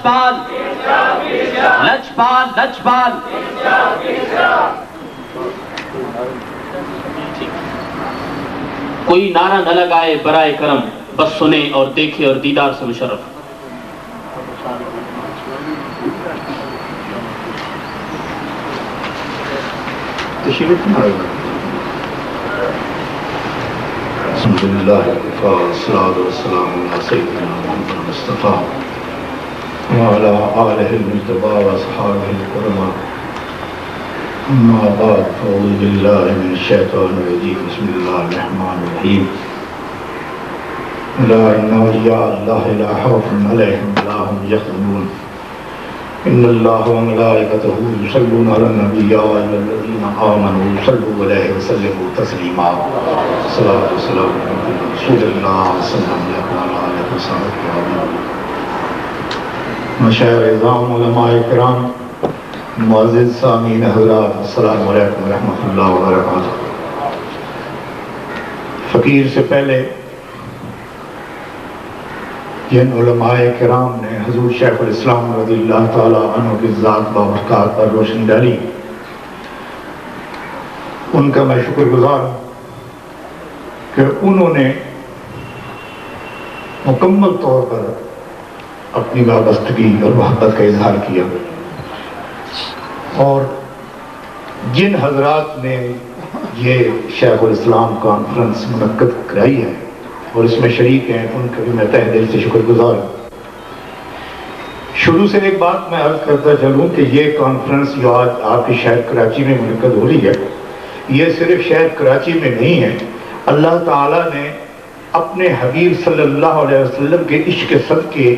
لجپال لجپال لجپال کوئی نعرہ نہ لگائے برائے کرم، بس سنے اور دیکھے اور دیدار سے مشرف۔ الحمدللہ والصلاۃ والسلام علی سیدنا محمد المصطفیٰ وعلی آلہ المجتبیٰ واصحابہ الکرام، اما بعد فاعوذ باللہ من الشیطان الرجیم، بسم اللہ الرحمن الرحیم۔ الا ان اولیاء اللہ لا خوف علیہم ولا هم یحزنون، ان اللہ وملائکتہ یصلون علی النبی یا ایھا الذین آمنوا صلوا علیہ وسلموا تسلیما۔ صلاۃ والسلام علی رسول اللہ صلی اللہ علیہ وسلم۔ مشاہیر اعظام، علماء کرام، معزز سامعین حضرات، السلام علیکم ورحمۃ اللہ وبرکاتہ۔ فقیر سے پہلے جن علماء کرام نے حضور شیخ الاسلام رضی اللہ تعالیٰ عنہ کی ذات بابرکات پر روشنی ڈالی، ان کا میں شکر گزار ہوں کہ انہوں نے مکمل طور پر اپنی وابستگی اور محبت کا اظہار کیا، اور جن حضرات نے یہ شیخ الاسلام کانفرنس منعقد کرائی ہے اور اس میں شریک ہیں، ان کا بھی میں تہ دل سے شکر گزار ہوں۔ شروع سے ایک بات میں عرض کرتا چلوں کہ یہ کانفرنس جو آج آپ کی شہر کراچی میں منعقد ہو رہی ہے، یہ صرف شہر کراچی میں نہیں ہے۔ اللہ تعالیٰ نے اپنے حبیب صلی اللہ علیہ وسلم کے عشق صدقے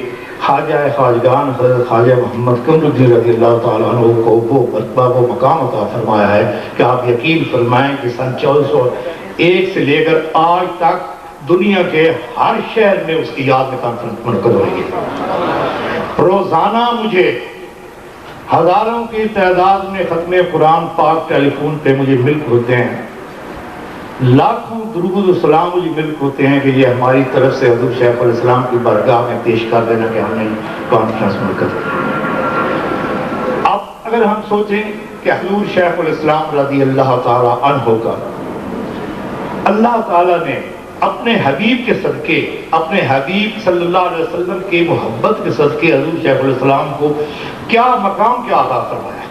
خواجہ خواجگان حضرت خواجہ محمد قمرالدین رضی اللہ تعالیٰ عنہ کو وہ مرتبہ وہ مقام عطا فرمایا ہے کہ آپ یقین فرمائیں کہ سن 1401 سے لے کر آج تک دنیا کے ہر شہر میں اس کی یاد میں کانفرنس منعقد ہو رہی ہے۔ روزانہ مجھے ہزاروں کی تعداد میں ختم قرآن پاک ٹیلی فون پہ مجھے ملک ہوتے ہیں، لاکھوں درود و سلام مجھے ملک ہوتے ہیں کہ یہ ہماری طرف سے حضور شیخ الاسلام کی بارگاہ میں پیش کر دینا کہ ہم نے کانفرنس منعقد کی۔ اب اگر ہم سوچیں کہ حضور شیخ الاسلام رضی اللہ تعالیٰ عنہ کا اللہ تعالیٰ نے اپنے حبیب کے صدقے، اپنے حبیب صلی اللہ علیہ وسلم کی محبت کے صدقے حضور شیخ الاسلام کو کیا مقام کیا عطا فرمایا ہے۔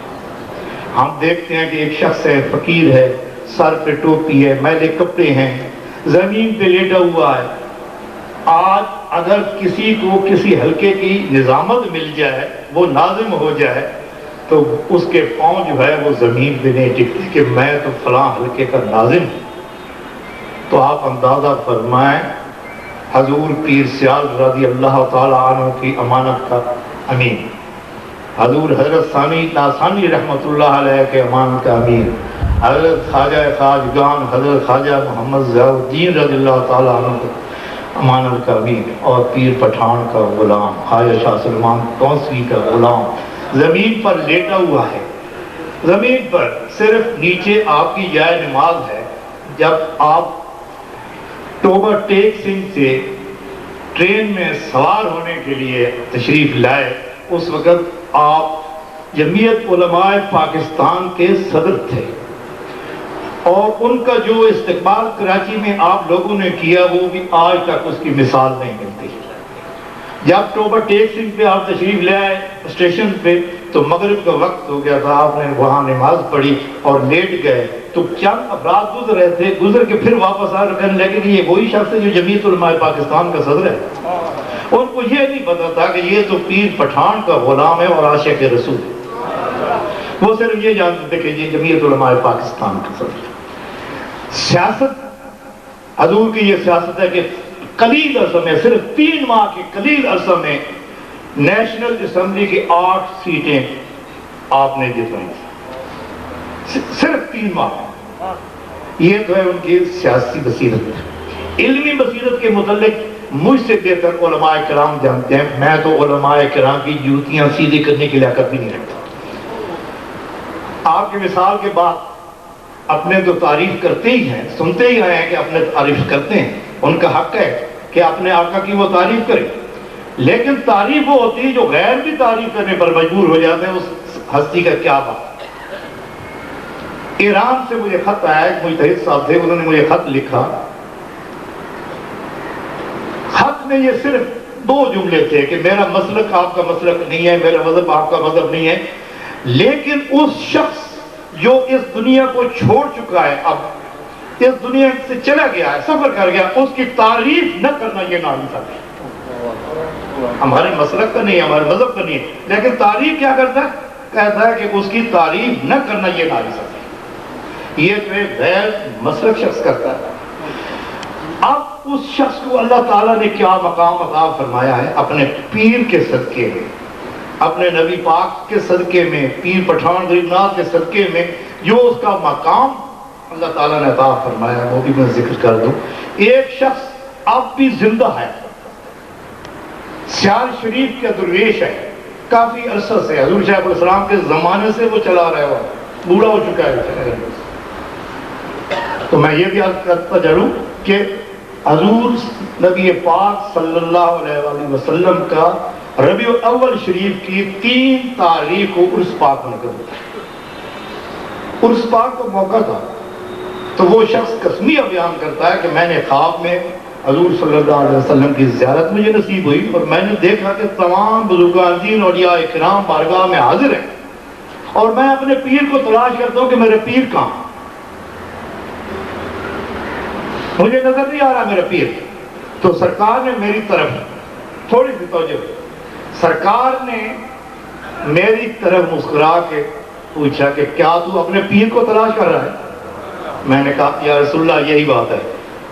ہم دیکھتے ہیں کہ ایک شخص ہے، فقیر ہے، سر پہ ٹوپی ہے، میلے کپڑے ہیں، زمین پہ لیٹا ہوا ہے۔ آج اگر کسی کو کسی حلقے کی نظامت مل جائے، وہ ناظم ہو جائے، تو اس کے پاؤں جو ہے وہ زمین پہ نہیں ٹکتے کہ میں تو فلاں حلقے کا ناظم ہوں۔ تو آپ اندازہ فرمائیں حضور پیر سیال رضی اللہ تعالیٰ عنہ کی امانت کا امین، حضور حضرت ثانی لاسانی رحمۃ اللہ علیہ کے امانت کا امین، حضرت خواجہ خواجگان حضرت خواجہ محمد ضیاء الدین رضی اللہ تعالیٰ عنہ کے امانت کا امین، اور پیر پٹھان کا غلام خواجہ شاہ سلمان تونسوی کا غلام زمین پر لیٹا ہوا ہے۔ زمین پر صرف نیچے آپ کی جائے نماز ہے۔ جب آپ ٹوبہ ٹیک سنگھ سے ٹرین میں سوار ہونے کے لیے تشریف لائے، اس وقت آپ جمعیت علماء پاکستان کے صدر تھے، اور ان کا جو استقبال کراچی میں آپ لوگوں نے کیا وہ بھی آج تک اس کی مثال نہیں ملتی۔ جب ٹوبہ ٹیک سنگھ پہ آپ تشریف لے آئے اسٹیشن پہ تو مغرب کا وقت ہو گیا تھا، آپ نے وہاں نماز پڑھی اور لیٹ گئے، تو چند افراد گزر رہے تھے، گزر کے پھر واپس آ کہنے لگے کہ یہ وہی شخص ہے جو جمعیت علماء پاکستان کا صدر ہے۔ ان کو یہ نہیں پتا تھا کہ یہ تو پیر پٹھان کا غلام ہے اور عاشق رسول ہے۔ وہ صرف یہ جانتے تھے کہ یہ جمعیت علماء پاکستان کا صدر ہے۔ سیاست حضور کی یہ سیاست ہے کہ قلیل عرصہ میں، صرف 3 ماہ کے قلیل عرصہ میں نیشنل اسمبلی کی 8 سیٹیں آپ نے جتوائی، صرف 3 ماہ۔ یہ تو ہے ان کی سیاسی بصیرت۔ علمی بصیرت کے متعلق مجھ سے بہتر علماء کرام جانتے ہیں، میں تو علماء کرام کی جوتیاں سیدھی کرنے کی لیاقت بھی نہیں رکھتا۔ آپ کی مثال کے بعد اپنے تو تعریف کرتے ہی ہیں، سنتے ہی آئے ہیں کہ اپنے تعریف کرتے ہیں، ان کا حق ہے کہ اپنے آقا کی وہ تعریف کرے، لیکن تعریف وہ ہوتی ہے جو غیر بھی تعریف کرنے پر مجبور ہو جاتے ہیں، اس ہستی کا کیا بات۔ ایران سے مجھے خط آیا، ایک مجتہد صاحب تھے، انہوں نے مجھے خط لکھا۔ خط میں یہ صرف 2 جملے تھے کہ میرا مسلک آپ کا مسلک نہیں ہے، میرا مذہب آپ کا مذہب نہیں ہے، لیکن اس شخص جو اس دنیا کو چھوڑ چکا ہے، اب اس دنیا سے چلا گیا ہے، سفر کر گیا، اس کی تعریف نہ کرنا یہ ناانصافی ہے۔ ہمارے مسلک کا نہیں ہے، ہمارے مذہب کا نہیں ہے، لیکن تعریف کیا کرتا ہے؟ کہتا ہے کہ اس کی تعریف نہ کرنا یہ ناانصافی ہے۔ یہ تو ایک غیر مسلک شخص کرتا ہے۔ اب اس شخص کو اللہ تعالیٰ نے کیا مقام عطا فرمایا ہے اپنے پیر کے صدقے میں، اپنے نبی پاک کے صدقے میں، پیر پٹھان غریب ناتھ کے صدقے میں جو اس کا مقام اللہ تعالیٰ نے عطا فرمایا، وہ بھی میں ذکر کر دوں۔ ایک شخص اب بھی زندہ ہے، سیال شریف کے درویش ہے، کافی عرصہ سے حضور شیخ الاسلام کے زمانے سے وہ چلا رہا ہے، بوڑھا ہو چکا ہے۔ تو میں یہ بھی عرض کرتا چلوں کہ حضور نبی پاک صلی اللہ علیہ وآلہ وسلم کا ربیع الاول شریف کی 3 تاریخ کو عرس پاک منعقد ہوتا ہے۔ عرس پاک کا موقع تھا تو وہ شخص قسمیہ بیان کرتا ہے کہ میں نے خواب میں حضور صلی اللہ علیہ وسلم کی زیارت مجھے نصیب ہوئی، اور میں نے دیکھا کہ تمام بزرگان دین اولیاء کرام بارگاہ میں حاضر ہیں، اور میں اپنے پیر کو تلاش کرتا ہوں کہ میرے پیر کہاں، مجھے نظر نہیں آ رہا میرا پیر۔ تو سرکار نے میری طرف تھوڑی سی توجہ، سرکار نے میری طرف مسکرا کے پوچھا کہ کیا تو اپنے پیر کو تلاش کر رہا ہے؟ میں نے کہا یا رسول اللہ یہی بات ہے۔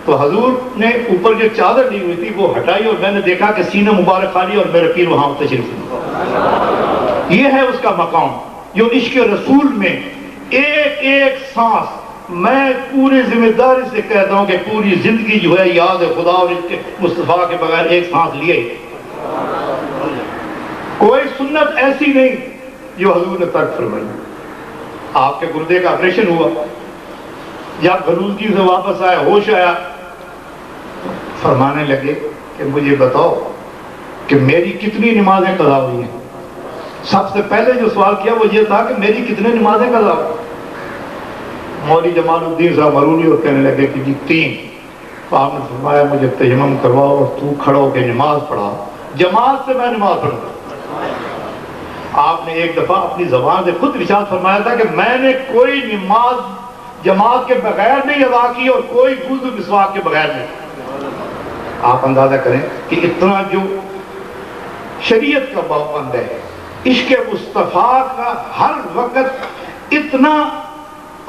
تو حضور نے اوپر جو چادر لی ہوئی تھی وہ ہٹائی، اور میں نے دیکھا کہ سینہ مبارک خالی اور میرا پیر وہاں تشریف لے۔ یہ ہے اس کا مقام جو عشق رسول میں ایک ایک سانس، میں پوری ذمہ داری سے کہتا ہوں کہ پوری زندگی جو ہے یاد خدا اور اس کے مصطفیٰ کے بغیر ایک سانس لیے، کوئی سنت ایسی نہیں جو حضور نے ترک فرمائی۔ آپ کے گردے کا آپریشن ہوا، جب گھروزگی سے واپس آئے، ہوش آیا، فرمانے لگے کہ مجھے بتاؤ کہ میری کتنی نمازیں قضا ہوئی ہیں۔ سب سے پہلے جو سوال کیا وہ یہ تھا کہ میری کتنے نمازیں قضا ہوئی۔ مولوی جمال الدین صاحب مرونی اور کہنے لگے کہ جی 3۔ تو آپ نے فرمایا مجھے تیمم کرواؤ اور تو کھڑا ہو کے نماز پڑھا، جماعت سے میں نماز پڑھوں گا۔ آپ نے ایک دفعہ اپنی زبان سے خود ارشاد فرمایا تھا کہ میں نے کوئی نماز جماعت کے بغیر نہیں ادا کی اور کوئی وضو مسواک کے بغیر نہیں۔ آپ اندازہ کریں کہ اتنا جو شریعت کا پابند ہے، عشق مصطفیٰ کا ہر وقت اتنا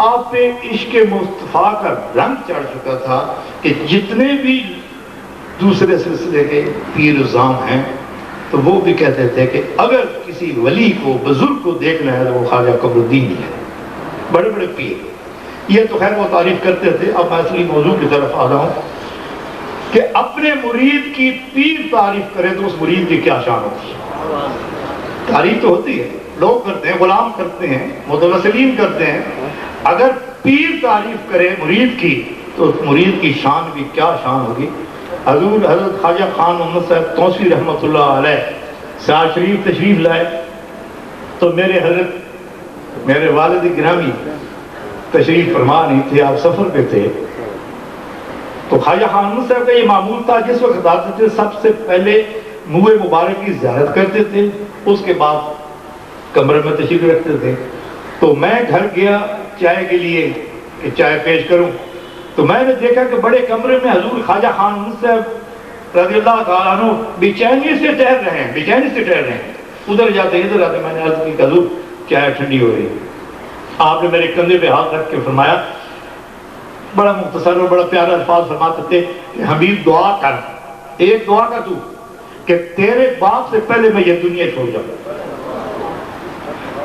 آپ پہ عشق مصطفیٰ کا رنگ چڑھ چکا تھا کہ جتنے بھی دوسرے سلسلے کے پیر ازام ہیں تو وہ بھی کہتے تھے کہ اگر کسی ولی کو بزرگ کو دیکھنا ہے تو وہ خواجہ قمر الدین ہی ہے۔ بڑے بڑے پیر، یہ تو خیر وہ تعریف کرتے تھے۔ اب میں اصلی موضوع کی طرف آ رہا ہوں کہ اپنے مرید کی پیر تعریف کرے تو اس مرید کی کیا شان ہوتی ہے۔ تعریف تو ہوتی ہے، لوگ کرتے ہیں، غلام کرتے ہیں، متوسلین کرتے ہیں، اگر پیر تعریف کرے مرید کی تو اس مرید کی شان بھی کیا شان ہوگی۔ حضور حضرت خواجہ خان محمد صاحب توسی رحمۃ اللہ علیہ سیال شریف تشریف لائے تو میرے حضرت میرے والد گرامی تشریف فرما نہیں تھے، آپ سفر پہ تھے۔ تو خواجہ خان محمد صاحب کا یہ معمول تھا جس وقت آتے تھے سب سے پہلے منہ مبارک کی زیارت کرتے تھے، اس کے بعد کمرے میں تشریف رکھتے تھے۔ تو میں گھر گیا چائے کے لیے کہ چائے پیش کروں، تو میں نے دیکھا کہ بڑے کمرے میں حضور خواجہ خان محمد صاحب رضی اللہ تعالیٰ عنہ بے چینی سے ٹہر رہے ہیں، بے چینی سے ٹہر رہے ہیں، ادھر جاتے ادھر آتے۔ میں نے عرض کی کہ حضور چائے ٹھنڈی ہو رہی ہے۔ آپ نے میرے کندھے پہ ہاتھ رکھ کے فرمایا، بڑا مختصر اور بڑا پیارا الفاظ فرماتے تھے کہ حبیب دعا کر، ایک دعا کر تو کہ تیرے باپ سے پہلے میں یہ دنیا چھوڑ جاؤں،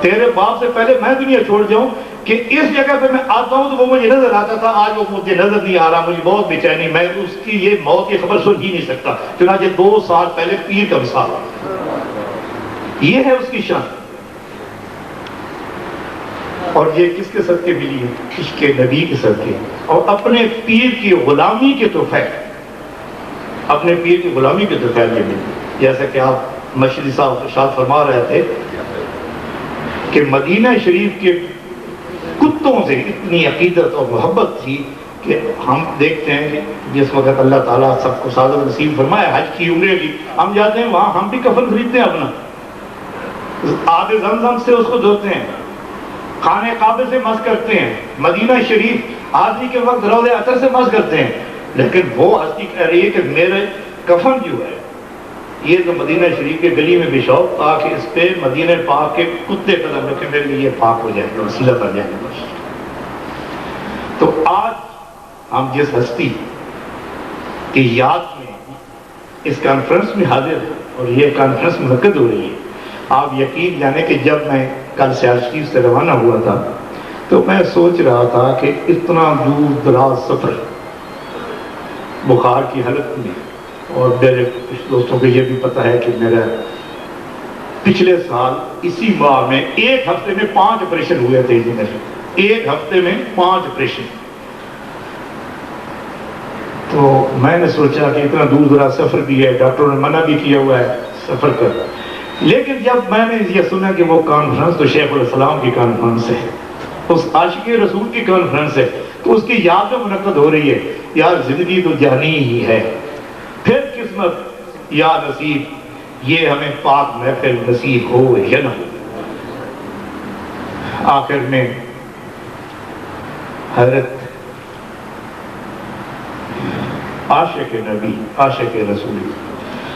تیرے باپ سے پہلے میں دنیا چھوڑ جاؤں، کہ اس جگہ پہ میں آتا ہوں تو وہ مجھے نظر آتا تھا، آج وہ مجھے نظر نہیں آ رہا، مجھے بہت بے چینی، میں اس کی یہ موت کی خبر سن ہی نہیں سکتا۔ چنانچہ 2 سال پہلے پیر کا وصال، یہ ہے اس کی شان۔ اور یہ کس کے صدقے ملی ہے؟ عشق نبی کے صدقے، اور اپنے پیر کی غلامی کے تحفے، اپنے پیر کی غلامی کے تحفے یہ ملی۔ جیسا کہ آپ مشری صاحب ارشاد فرما رہے تھے کہ مدینہ شریف کے کتوں سے اتنی عقیدت اور محبت تھی کہ ہم دیکھتے ہیں کہ جس وقت اللہ تعالیٰ سب کو سعادت نصیب فرمائے حج کی عمرے کی، ہم جاتے ہیں وہاں ہم بھی کفن خریدتے ہیں اپنا، آب زمزم سے اس کو دھوتے ہیں، خانہ کعبے سے مس کرتے ہیں، مدینہ شریف حاضری کے وقت روضہ اطہر سے مس کرتے ہیں، لیکن وہ ہستی کہہ رہی ہے کہ میرے کفن جو ہے یہ تو مدینہ شریف کے گلی میں بچھاؤ تاکہ اس پہ مدینہ پاک کے کتے قدم رکھیں، میرے لیے پاک ہو جائے گا، وسیلہ بن جائے گا۔ تو آج ہم جس ہستی کی یاد میں اس کانفرنس میں حاضر ہیں اور یہ کانفرنس منعقد ہو رہی ہے، آپ یقین جانیں کہ جب میں کل سیال شریف سے روانہ ہوا تھا تو میں سوچ رہا تھا کہ اتنا دور دراز سفر بخار کی حالت میں، اور میرے کچھ دوستوں کو یہ بھی پتہ ہے کہ میرا پچھلے سال اسی ماہ میں ایک ہفتے میں 5 آپریشن ہوئے تھے، ایک ہفتے میں 5 آپریشن۔ تو میں نے سوچا کہ اتنا دور دراز سفر بھی ہے، ڈاکٹروں نے منع بھی کیا ہوا ہے سفر کر، لیکن جب میں نے یہ سنا کہ وہ کانفرنس تو شیخ الاسلام کی کانفرنس ہے، اس عاشق رسول کی کانفرنس ہے، تو اس کی یاد میں منعقد ہو رہی ہے، یار زندگی تو جانی ہی ہے، پھر قسمت یا نصیب یہ ہمیں پاک محفل نصیب ہو یا نہ ہو۔ آخر میں حضرت عاشق نبی عاشق رسول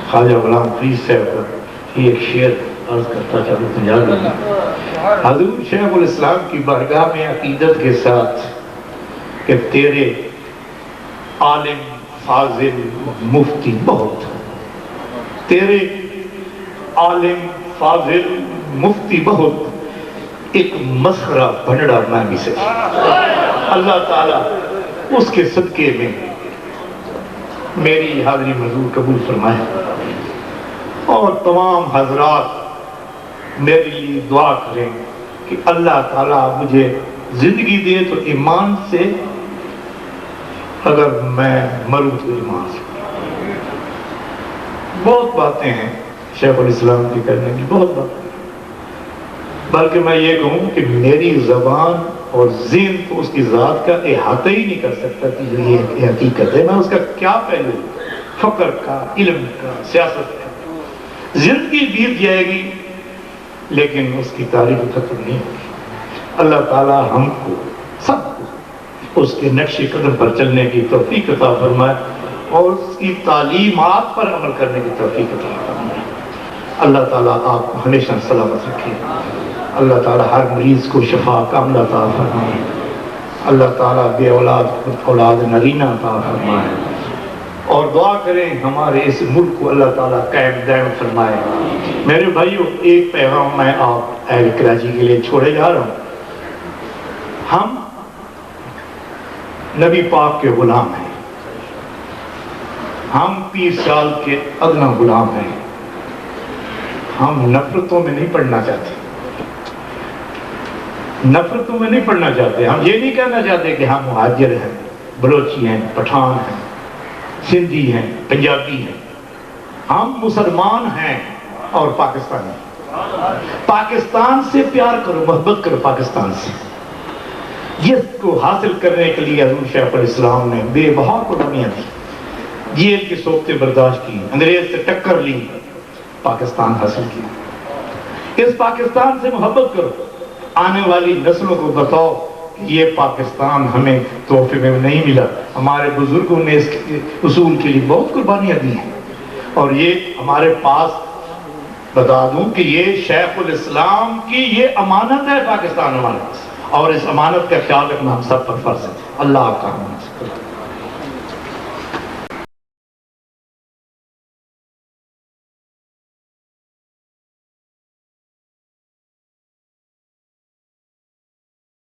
خواجہ غلام فرید صاحب کا ایک شعر عرض کرتا چلو پنجاب میں۔ حضور شیخ الاسلام کی بارگاہ میں عقیدت کے ساتھ کہ تیرے عالم فاضل مفتی بہت، تیرے عالم فاضل مفتی بہت، ایک مسخرہ بھنڈا میں بھی سے۔ اللہ تعالیٰ اس کے صدقے میں میری حاضری منظور قبول فرمائے، اور تمام حضرات میرے لیے دعا کریں کہ اللہ تعالیٰ مجھے زندگی دے تو ایمان سے، اگر میں مروں تو ایمان سے۔ بہت باتیں ہیں شیخ الاسلام کی کرنے کی، بہت باتیں، بلکہ میں یہ کہوں کہ میری زبان اور ذہن تو اس کی ذات کا احاطہ ہی نہیں کر سکتا کہ یہ حقیقت ہے، میں اس کا کیا پہلو، فقر کا، علم کا، سیاست کا، زندگی بیت جائے گی لیکن اس کی تاریخ ختم نہیں ہوگی۔ اللہ تعالیٰ ہم کو سب کو اس کے نقش قدم پر چلنے کی توفیق عطا فرمائے اور اس کی تعلیمات پر عمل کرنے کی توفیق عطا فرمائے۔ اللہ تعالیٰ آپ کو ہمیشہ سلامت رکھے، اللہ تعالیٰ ہر مریض کو شفا کاملہ عطا فرمائے، اللہ تعالیٰ بے اولاد اولاد نرینہ عطا فرمائے، اور دعا کریں ہمارے اس ملک کو اللہ تعالیٰ قائم دائم فرمائے۔ میرے بھائیوں، ایک پیغام میں آپ اہل کراچی کے لیے چھوڑے جا رہا ہوں۔ ہم نبی پاک کے غلام ہیں، ہم 30 سال کے ادنا غلام ہیں، ہم نفرتوں میں نہیں پڑھنا چاہتے، نفرتوں میں نہیں پڑھنا چاہتے، ہم یہ نہیں کہنا چاہتے کہ ہم مہاجر ہیں، بلوچی ہیں، پٹھان ہیں، سندھی ہیں، پنجابی ہیں، ہم مسلمان ہیں اور پاکستانی۔ پاکستان سے پیار کرو، محبت کرو پاکستان سے۔ جس کو حاصل کرنے کے لیے حضور شیخ الاسلام نے بے بہا قربانیاں دی، جیل کی صحبتیں برداشت کی، انگریز سے ٹکر لی، پاکستان حاصل کیا۔ اس پاکستان سے محبت کرو، آنے والی نسلوں کو بتاؤ یہ پاکستان ہمیں تحفے میں نہیں ملا، ہمارے بزرگوں نے اس اصول کے لیے بہت قربانیاں دی ہیں، اور یہ ہمارے پاس بتا دوں کہ یہ شیخ الاسلام کی یہ امانت ہے پاکستان ہمارے پاس، اور اس امانت کا خیال رکھنا ہم سب پر فرض ہے۔ اللہ آپ کا